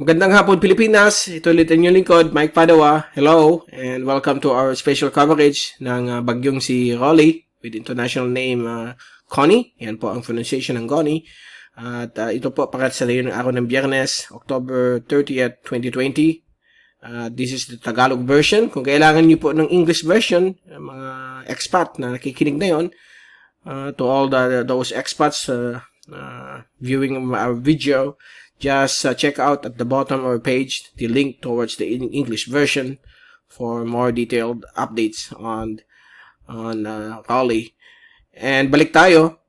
Magandang hapon Pilipinas, ito ulit ang inyong lingkod, Mike Padawa. Hello and welcome to our special coverage ng bagyong si Rolly with international name Connie. Yan po ang pronunciation ng Connie. At ito po sa ng araw ng Biyernes, October 30th, 2020. This is the Tagalog version. Kung kailangan niyo po ng English version, mga expat na nakikinig na yon, to all those expats viewing our video, just check out at the bottom of our page the link towards the English version for more detailed updates on Raleigh. And balik tayo.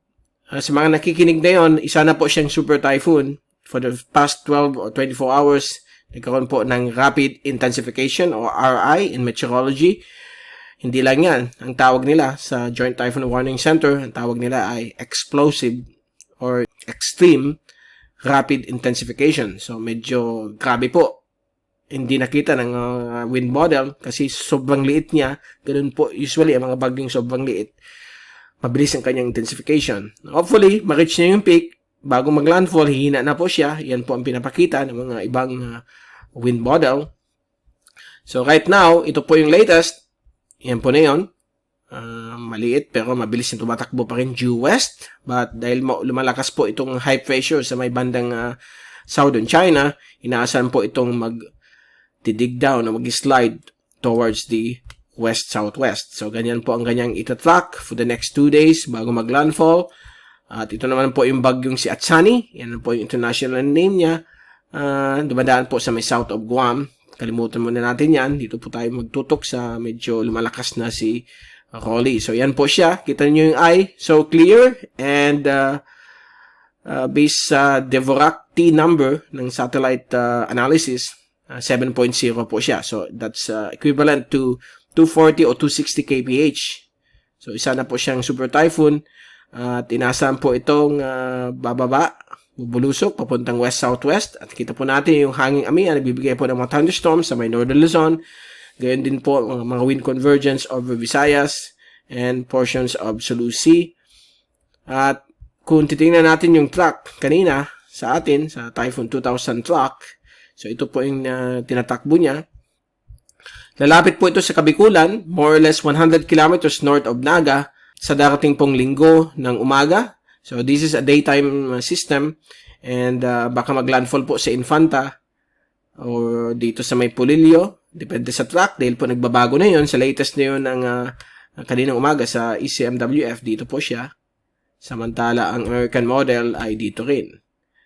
Sa mga nakikinig na yon, isa na po siyang super typhoon. For the past 12 or 24 hours, nagkaroon po ng rapid intensification or RI in meteorology. Hindi lang yan. Ang tawag nila sa Joint Typhoon Warning Center, ang tawag nila ay explosive or extreme rapid intensification. So, medyo grabe po. Hindi nakita ng wind model kasi sobrang liit niya. Ganun po, usually, ang mga bagyong sobrang liit, mabilis ang kanyang intensification. Hopefully, ma-reach niya yung peak. Bago mag-landfall, hihina na po siya. Yan po ang pinapakita ng mga ibang wind model. So, right now, ito po yung latest. Yan po na yun. Maliit pero mabilis yung tumatakbo pa rin due west, but dahil lumalakas po itong high pressure sa may bandang southern China, inaasahan po itong mag-dig down o mag-slide towards the west-southwest. So ganyan po ang ganyang itatrack for the next 2 days bago mag-landfall. At ito naman po yung bagyong si Atsani, yan po yung international name niya. Dumadaan po sa may south of Guam. Kalimutan muna natin yan. Dito po tayo magtutok sa medyo lumalakas na si Rolly. So, yan po siya. Kita niyo yung eye. So, clear. And, based sa Dvorak T number ng satellite analysis, 7.0 po siya. So, that's equivalent to 240 o 260 kph. So, isa na po siyang super typhoon. At inasahan po itong bababa, bubulusok, papuntang west-southwest. At kita po natin yung hanging amihan, nagbibigay po ng mga thunderstorms sa may northern Luzon. Gayon din po mga wind convergence over Visayas and portions of Sulu Sea. At kung titingnan natin yung track kanina sa atin, sa Typhoon 2000 track, so ito po yung tinatakbo niya. Lalapit po ito sa Kabikulan, more or less 100 kilometers north of Naga, sa darating pong linggo ng umaga. So this is a daytime system and baka maglandfall po sa Infanta o dito sa may Pulilio. Depende sa track dahil po nagbabago na yon. Sa latest na yun ng kaninang umaga sa ECMWF, dito po siya. Samantala, ang American model ay dito rin.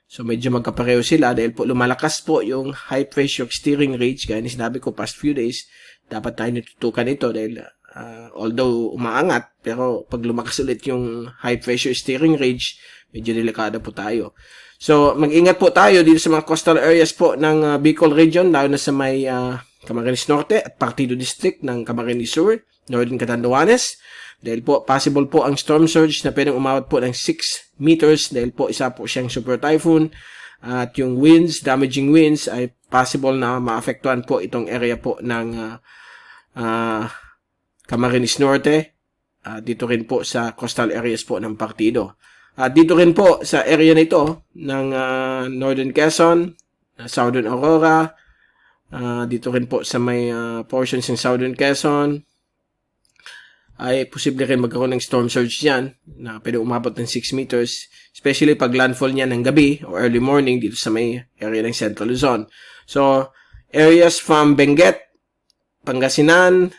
So, medyo magkapareho sila dahil po lumalakas po yung high pressure steering range. Gaya ni sinabi ko, past few days, dapat tayo natutukan ito dahil although umaangat, pero pag lumakas ulit yung high pressure steering range, medyo delikado po tayo. So, mag-ingat po tayo dito sa mga coastal areas po ng Bicol region, lalo na sa may Camarines Norte at Partido District ng Camarines Sur, Northern Catanduanes. Dahil po, possible po ang storm surge na pwedeng umawat po ng 6 meters dahil po isa po siyang super typhoon. At yung winds, damaging winds, ay possible na maapektuhan po itong area po ng Camarines Norte. Dito rin po sa coastal areas po ng Partido. At dito rin po sa area nito ng Northern Quezon, Southern Aurora, dito rin po sa may portions ng Southern Quezon, ay posible rin magkaroon ng storm surge yan na pwede umabot ng 6 meters, especially pag landfall niya ng gabi o early morning dito sa may area ng Central Luzon. So, areas from Benguet, Pangasinan,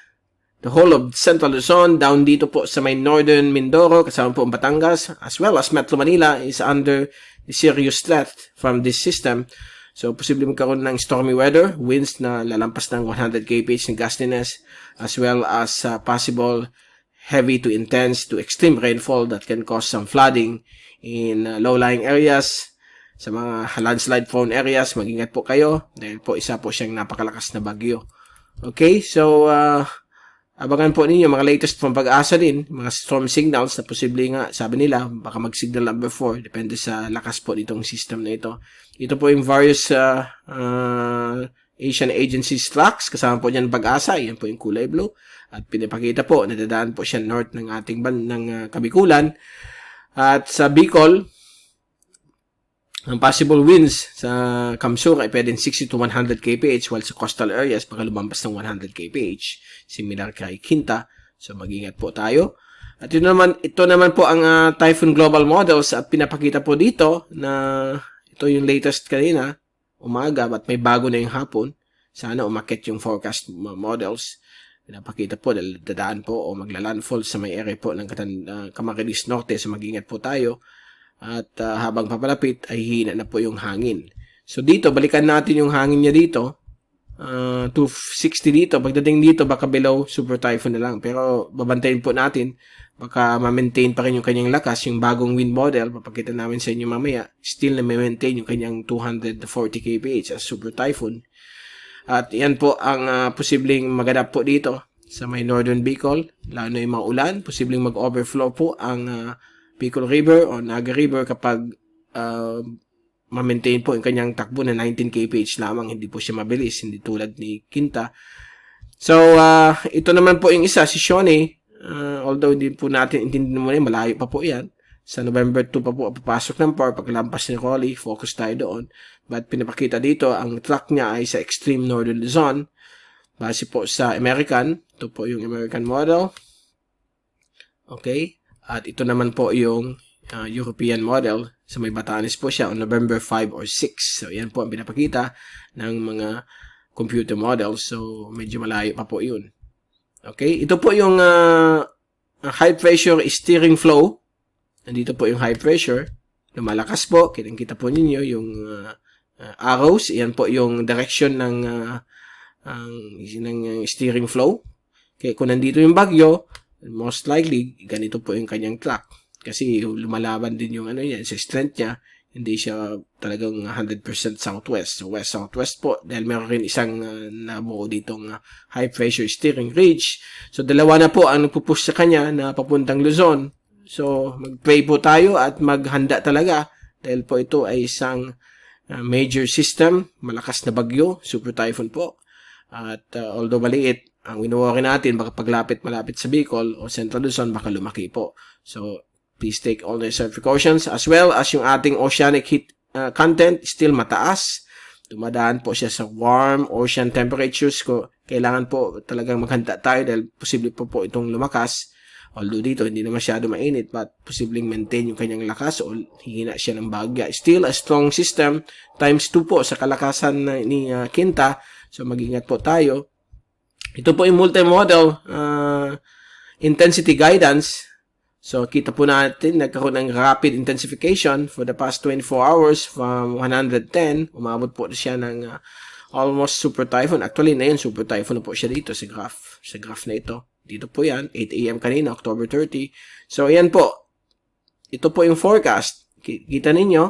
the whole of Central Luzon, down dito po sa may Northern Mindoro, kasama po ang Batangas, as well as Metro Manila is under the serious threat from this system. So, posible magkaroon ng stormy weather, winds na lalampas ng 100 kph ng gustiness, as well as possible heavy to intense to extreme rainfall that can cause some flooding in low-lying areas. Sa mga landslide prone areas, mag-ingat po kayo dahil po isa po siyang napakalakas na bagyo. Okay, so abangan po ninyo mga latest from Pag-asa din, mga storm signals na posible nga, sabi nila, baka mag-signal number 4, depende sa lakas po nitong system na ito. Ito po yung various Asian agencies tracks, kasama po dyan Pag-asa, yan po yung kulay blue. At pinapakita po, nadadaan po siya north ng ating Kabikulan. At sa Bicol, Ang possible winds sa Kamsur ay pwedeng 60 to 100 kph, while sa coastal areas baka lumampas ng 100 kph. Similar kay Kinta. So mag-ingat po tayo. At ito naman po ang Typhoon Global Models at pinapakita po dito na ito yung latest kanina, umaga, at may bago na yung hapon. Sana umakit yung forecast models. Pinapakita po, dadaan po o magla-landfall sa may area po ng Camarines Norte. So mag-ingat po tayo. At habang papalapit ay hihina na po yung hangin. So dito, balikan natin yung hangin niya dito. 260 dito. Pagdating dito, baka below super typhoon na lang. Pero babantayin po natin. Baka ma-maintain pa rin yung kanyang lakas. Yung bagong wind model, papakita namin sa inyo mamaya, still na ma-maintain yung kanyang 240 kph as super typhoon. At yan po ang posibleng maganap po dito sa may Northern Bicol. Lalo na yung mga ulan. Posibleng mag-overflow po ang Bicol River o Naga River kapag ma-maintain po yung kanyang takbo na 19 kph lamang. Hindi po siya mabilis, hindi tulad ni Kinta. So, ito naman po yung isa, si Shone. Although hindi po natin intindi muna, malayo pa po yan. Sa November 2 pa po papasok ng POR. Paglampas ni Rolly, focus tayo doon. But pinapakita dito, ang track niya ay sa extreme northern Luzon. Base po sa American. Ito po yung American model. Okay. At ito naman po yung European model. Sa may Batanes po siya on November 5 or 6. So, yan po ang pinapakita ng mga computer models. So, medyo malayo pa po yun. Okay. Ito po yung high pressure steering flow. Nandito po yung high pressure. Lumalakas po. Kitang-kita po ninyo yung arrows. Yan po yung direction ng steering flow. Okay. Kung nandito yung bagyo, most likely, ganito po yung kanyang track. Kasi lumalaban din yung yan, sa strength niya, hindi siya talagang 100% southwest. So, west-southwest po. Dahil meron rin isang nabuo ditong high pressure steering ridge. So, dalawa na po ang nagpupush sa kanya na papuntang Luzon. So, mag-pray po tayo at maghanda talaga. Dahil po ito ay isang major system, malakas na bagyo, super typhoon po. At although maliit, ang winuwari natin, baka malapit sa Bicol o Central Luzon, baka lumaki po. So, please take all necessary precautions as well as yung ating oceanic heat content still mataas. Dumadaan po siya sa warm ocean temperatures. Kailangan po talagang maghanda tayo dahil posible po itong lumakas. Although dito, hindi na masyado mainit, but posibleng maintain yung kanyang lakas o hihina siya ng bagya. Still a strong system, times 2 po sa kalakasan ni Kinta. So, mag-ingat po tayo. Ito po yung multi-model intensity guidance. So, kita po natin, nagkaroon ng rapid intensification for the past 24 hours from 110. Umabot po siya ng almost super typhoon. Actually, na yun, super typhoon na po siya dito sa graph. Sa graph na ito. Dito po yan, 8 a.m. kanina, October 30. So, yan po. Ito po yung forecast. Kita ninyo,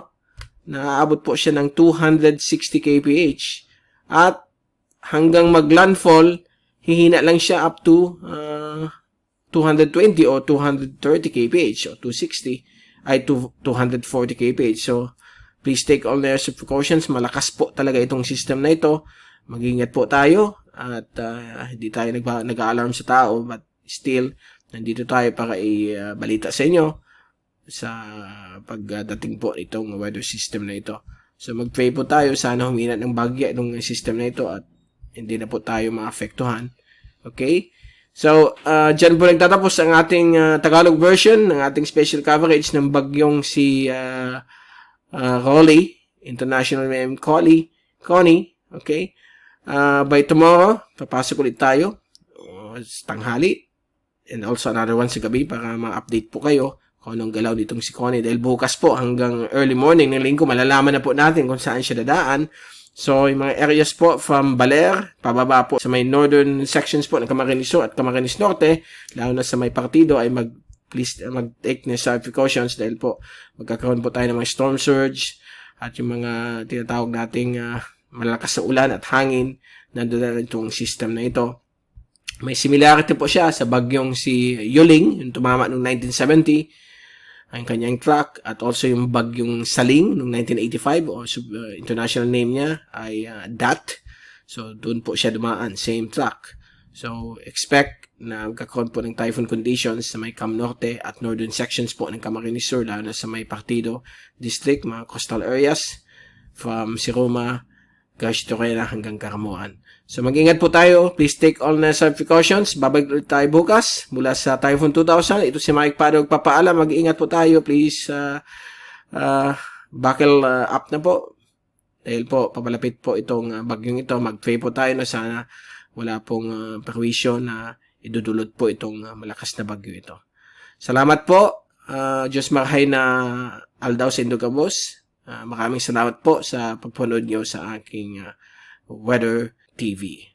naaabot po siya ng 260 kph. At hanggang mag-landfall, hihina lang siya up to 220 o 230 kph o 260 ay 240 kph. So, please take all necessary precautions. Malakas po talaga itong system na ito. Mag-ingat po tayo at hindi tayo nag-alarm sa tao, but still, nandito tayo para i-balita sa inyo sa pagdating po itong weather system na ito. So, mag-pray po tayo. Sana humina ng bagya itong system na ito at hindi na po tayo maapektuhan. Okay? So, dyan po nagtatapos ang ating Tagalog version ng ating special coverage ng bagyong si Rolly, international name Connie. Okay? By tomorrow, papasok ulit tayo tanghali and also another one sa gabi para ma-update po kayo kung anong galaw nitong si Connie. Dahil bukas po hanggang early morning ng linggo, malalaman na po natin kung saan siya dadaan. So, yung mga areas po from Baler, pababa po sa may northern sections po ng Camarines Sur at Camarines Norte, lalo na sa may partido ay please mag-take necessary precautions dahil po magkakaroon po tayo ng mga storm surge at yung mga tinatawag nating malakas na ulan at hangin na doon itong system na ito. May similarity po siya sa bagyong si Yuling, yung tumama noong 1970, ang kanyang track, at also yung bagyong Saling noong 1985, o international name niya ay DAT. So, doon po siya dumaan, same track. So, expect na magkakaroon po ng typhoon conditions sa may Cam Norte at northern sections po ng Camarines Sur, lalo na sa may Partido District, mga coastal areas from Siroma, Garcia hanggang Caramuan. So mag-ingat po tayo. Please take all necessary precautions. Babalik ulit tayo bukas mula sa Typhoon 2000. Ito si Mike Pado magpapaalam. Mag-ingat po tayo. Please buckle up na po. Dahil po, papalapit po itong bagyong ito. Mag-pray po tayo na sana wala pong perwisyo na idudulot po itong malakas na bagyo ito. Salamat po. Diyos marahay na aldaw sa Indogabos. Maraming salamat po sa pagpanood nyo sa aking Weather TV.